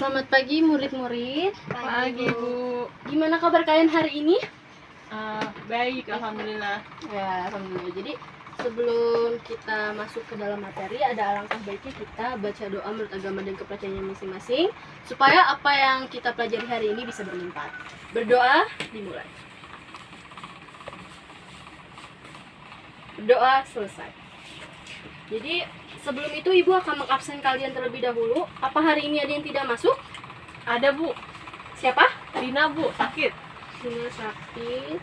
Selamat pagi murid-murid. Pagi, Bu. Gimana kabar kalian hari ini? Baik, alhamdulillah. Ya, alhamdulillah. Jadi sebelum kita masuk ke dalam materi, ada alangkah baiknya kita baca doa menurut agama dan kepercayaannya masing-masing, supaya apa yang kita pelajari hari ini bisa bermanfaat. Berdoa dimulai. Berdoa selesai. Jadi sebelum itu ibu akan mengabsen kalian terlebih dahulu. Apa hari ini ada yang tidak masuk? Ada, Bu. Siapa? Rina, Bu, sakit. Rina sakit.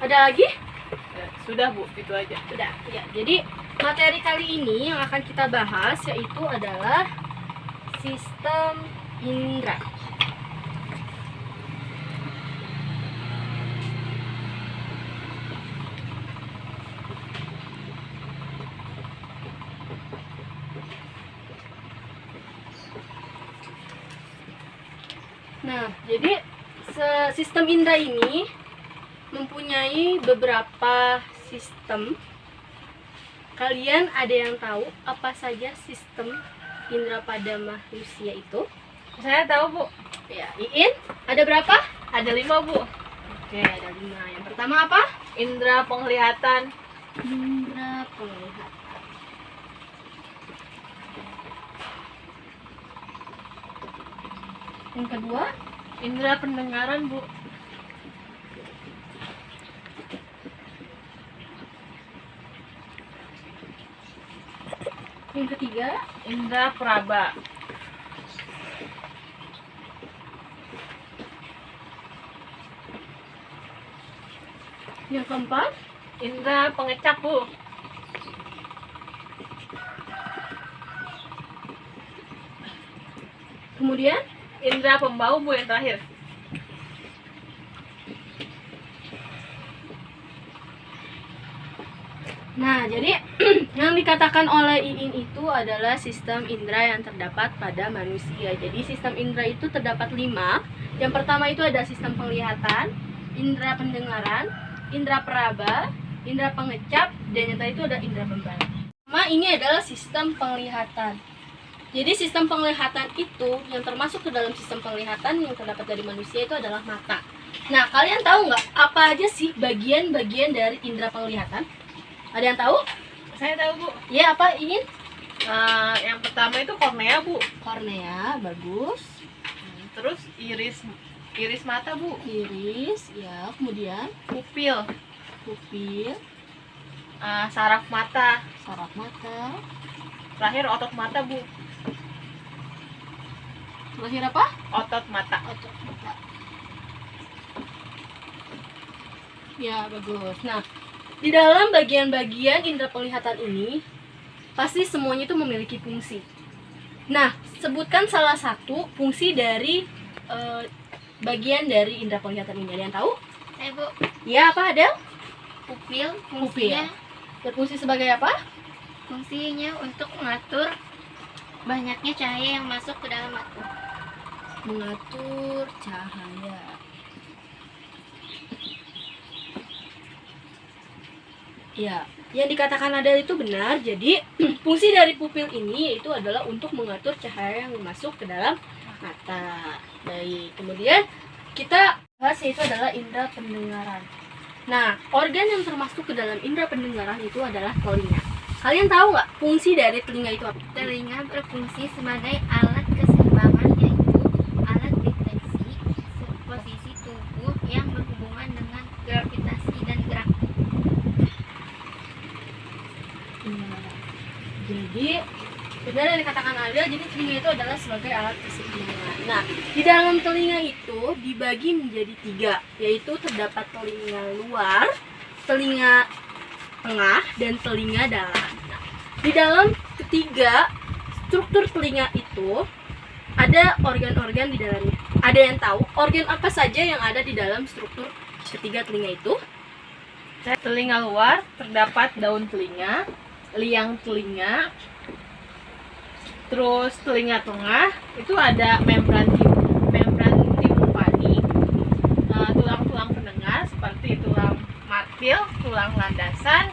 Ada lagi? Ya, sudah, Bu, itu aja. Sudah. Ya, jadi materi kali ini yang akan kita bahas yaitu adalah sistem indera. Nah, jadi sistem indera ini mempunyai beberapa sistem. Kalian ada yang tahu apa saja sistem indera pada manusia itu? Saya tahu, Bu. Ya, Iin, ada berapa? Ada 5, Bu. Oke, ada 5. Yang pertama apa? Indra penglihatan. Indera penglihatan. Yang kedua, Indra pendengaran, Bu. yang ketiga, Indra peraba. yang keempat, Indra pengecap, Bu. kemudian Indra pembau, Bu, yang terakhir. Nah, jadi yang dikatakan oleh Iin itu adalah sistem indera yang terdapat pada manusia. Jadi sistem indera itu terdapat 5. Yang pertama itu ada sistem penglihatan, indera pendengaran, indera peraba, indera pengecap, dan yang tadi itu ada indera pembau. Ini adalah sistem penglihatan. Jadi sistem penglihatan itu yang termasuk ke dalam sistem penglihatan yang terdapat dari manusia itu adalah mata. Nah, kalian tahu nggak apa aja sih bagian-bagian dari indera penglihatan? Ada yang tahu? Saya tahu, Bu. Ya, apa ingin? Yang pertama itu kornea, Bu. Kornea, bagus. Terus iris mata, Bu. Iris, ya. Kemudian Pupil. pupil, Saraf mata. saraf mata. Terakhir otot mata, Bu. Terakhir apa? Otot mata. Otot mata. Ya, bagus. Nah, di dalam bagian-bagian indera penglihatan ini pasti semuanya itu memiliki fungsi. Nah, sebutkan salah satu fungsi dari bagian dari indera penglihatan ini. Ada yang tahu? Bu, Ya, apa ada? pupil Pupil. Berfungsi sebagai apa? fungsinya untuk mengatur banyaknya cahaya yang masuk ke dalam mata. Mengatur cahaya. Ya, yang dikatakan ada itu benar. Jadi fungsi dari pupil ini yaitu adalah untuk mengatur cahaya yang masuk ke dalam mata. Baik, kemudian kita bahas yaitu adalah indera pendengaran. Nah, organ yang termasuk ke dalam indera pendengaran itu adalah telinga. Kalian tahu nggak fungsi dari telinga itu apa? Telinga berfungsi sebagai alat keseimbangan, yaitu alat deteksi posisi tubuh yang berhubungan dengan gravitasi dan gerak. Jadi benar yang dikatakan ada, jadi telinga itu adalah sebagai alat keseimbangan. Nah, di dalam telinga itu dibagi menjadi 3, yaitu terdapat telinga luar, telinga tengah, dan telinga dalam. Nah, di dalam ketiga struktur telinga itu ada organ-organ di dalamnya. Ada yang tahu organ apa saja yang ada di dalam struktur ketiga telinga itu? Telinga luar terdapat daun telinga, liang telinga. Terus telinga tengah itu ada membran timpani, tulang-tulang pendengar seperti tulang matil, tulang landasan,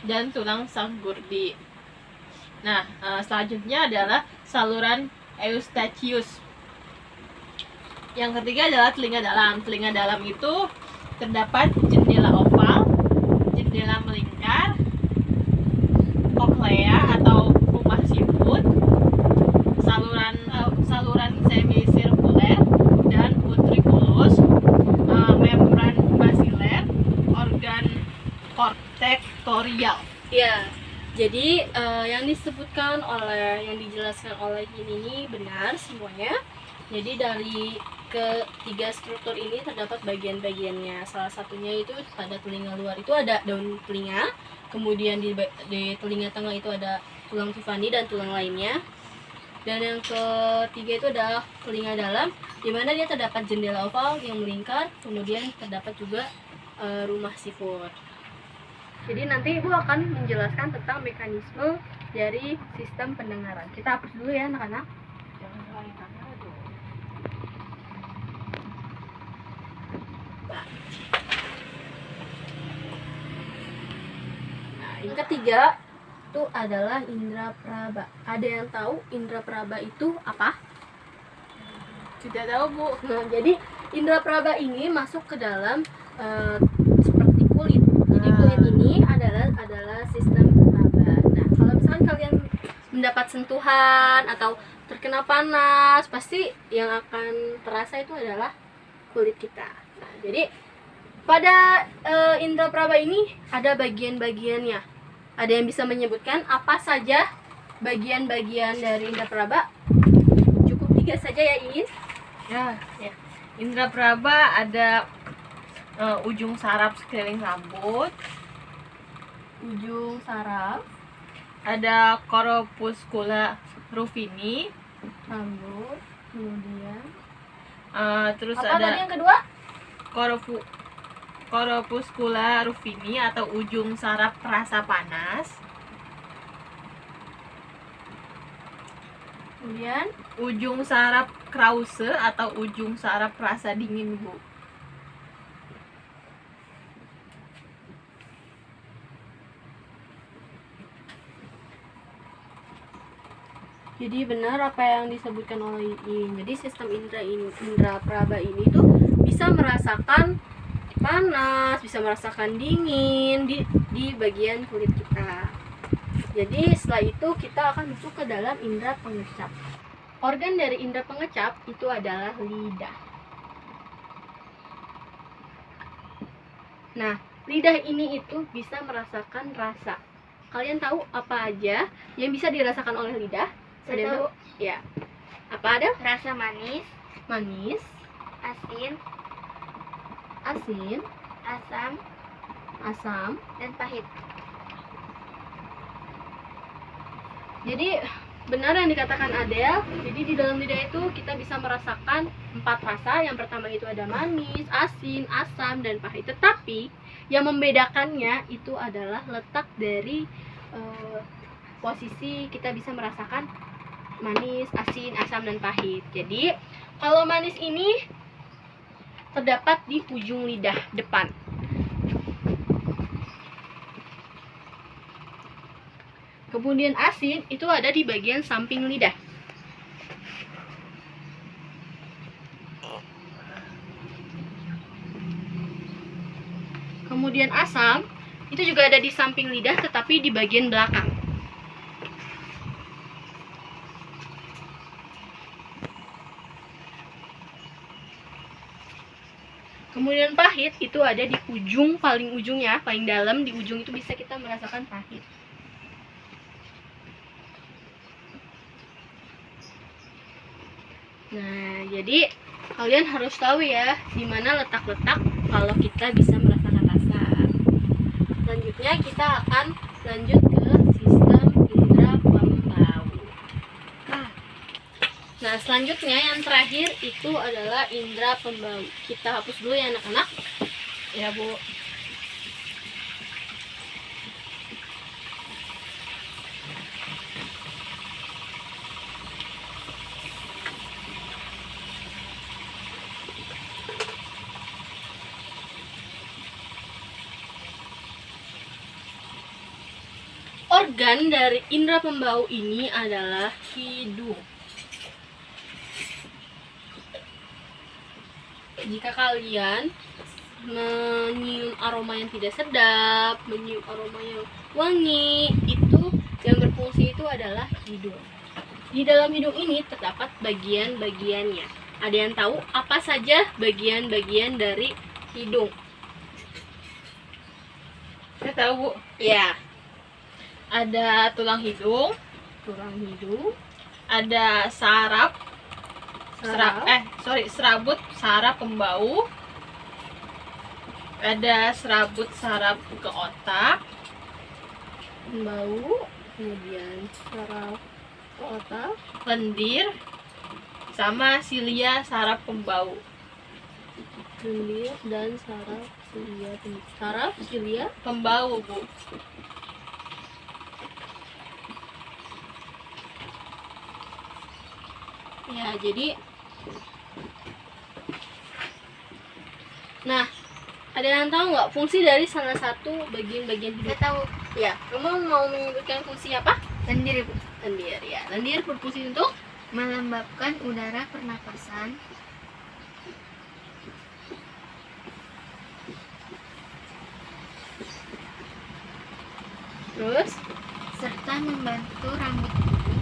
dan tulang sanggurdi. Nah, selanjutnya adalah saluran Eustachius. Yang ketiga adalah telinga dalam. Telinga dalam itu terdapat jendela oval, jendela melingkar, koklea atau rumah siput, saluran semisirkuler dan utriculus, membran basiler, organ kortektorial. Ya, jadi yang dijelaskan oleh ini benar semuanya. Jadi dari ketiga struktur ini terdapat bagian-bagiannya. Salah satunya itu pada telinga luar itu ada daun telinga, kemudian di telinga tengah itu ada tulang tifani dan tulang lainnya. Dan yang ketiga itu adalah telinga dalam, di mana dia terdapat jendela oval yang melingkar, kemudian terdapat juga rumah siput. Jadi nanti Ibu akan menjelaskan tentang mekanisme dari sistem pendengaran. Kita hapus dulu ya anak-anak. Jangan lari kamera dong. Nah, yang ketiga itu adalah indera praba. Ada yang tahu indera praba itu apa? Tidak tahu, Bu. Nah, jadi indera praba ini masuk ke dalam seperti kulit. Jadi kulit ini adalah sistem praba. Nah, kalau misalkan kalian mendapat sentuhan atau terkena panas, pasti yang akan terasa itu adalah kulit kita. Nah, jadi pada indera praba ini ada bagian-bagiannya. Ada yang bisa menyebutkan apa saja bagian-bagian dari indera praba? Cukup 3 saja ya, Iin. Ya. Indra praba ada ujung saraf sekeliling rambut, Ujung saraf, ada corpuscula rufini, rambut, kemudian terus apa ada tadi yang kedua? corpuscula rufini atau ujung saraf perasa panas, Kemudian ujung saraf Krause atau ujung saraf perasa dingin, Bu. jadi benar apa yang disebutkan oleh Iin. Jadi sistem indera praba ini tuh bisa merasakan panas, bisa merasakan dingin di bagian kulit kita. Jadi setelah itu kita akan masuk ke dalam indera pengecap. Organ dari indera pengecap itu adalah lidah. Nah, lidah ini itu bisa merasakan rasa. Kalian tahu apa aja yang bisa dirasakan oleh lidah? Ada yang tahu? Ya. Apa ada? Rasa manis, Manis, asin, asin, asam, asam. dan pahit. Jadi benar yang dikatakan Adele. Jadi di dalam lidah itu kita bisa merasakan 4 rasa. Yang pertama itu ada manis, asin, asam, dan pahit. Tetapi yang membedakannya itu adalah letak dari posisi kita bisa merasakan manis, asin, asam, dan pahit. Jadi kalau manis ini terdapat di ujung lidah depan. Kemudian asin itu ada di bagian samping lidah. Kemudian asam itu juga ada di samping lidah tetapi di bagian belakang. Kemudian pahit itu ada di ujung, paling ujungnya, paling dalam di ujung itu bisa kita merasakan pahit. Nah, jadi kalian harus tahu ya di mana letak-letak kalau kita bisa merasakan rasa. Selanjutnya kita akan lanjut ke sistem indera pembau. Nah, selanjutnya yang terakhir itu adalah indera pembau. Kita hapus dulu ya anak-anak. Ya, Bu. organ dari indera pembau ini adalah hidung. Jika kalian menyium aroma yang tidak sedap, menyium aroma yang wangi, itu yang berfungsi itu adalah hidung. Di dalam hidung ini terdapat bagian-bagiannya. Ada yang tahu apa saja bagian-bagian dari hidung? Saya tahu, Bu. Ya, Ada tulang hidung, tulang hidung, ada serabut saraf pembau, ada serabut saraf ke otak, pembau, kemudian saraf otak, lendir, sama silia saraf pembau. lendir, dan saraf silia. Saraf silia Pembau, Bu. ya, jadi nah, ada yang tahu nggak fungsi dari salah satu bagian-bagian hidung? Kita tahu Ya, kamu mau menyebutkan fungsi apa? lendir, Bu. Lendir, ya. Lendir berfungsi untuk Melembabkan udara pernapasan, terus serta membantu rambut putih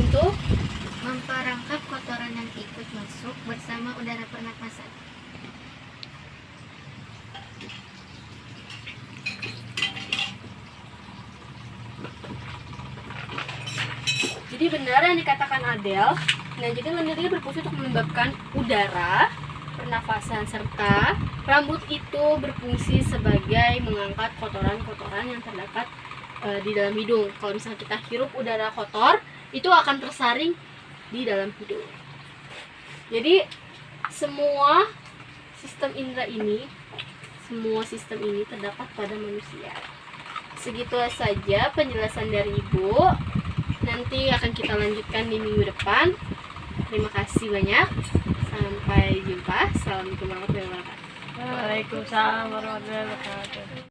untuk memperangkap kotoran yang ikut masuk bersama udara pernapasan. jadi benar yang dikatakan Adele. Nah, jadi lendir ini berfungsi untuk melembabkan udara pernafasan, serta rambut itu berfungsi sebagai mengangkat kotoran-kotoran yang terdapat di dalam hidung. Kalau misalnya kita hirup udara kotor, itu akan tersaring di dalam hidung. Jadi semua sistem indera ini, semua sistem ini terdapat pada manusia. Segitu saja penjelasan dari Ibu. Nanti akan kita lanjutkan di minggu depan. Terima kasih banyak. Sampai jumpa. Assalamualaikum warahmatullahi wabarakatuh. Waalaikumsalam warahmatullahi wabarakatuh.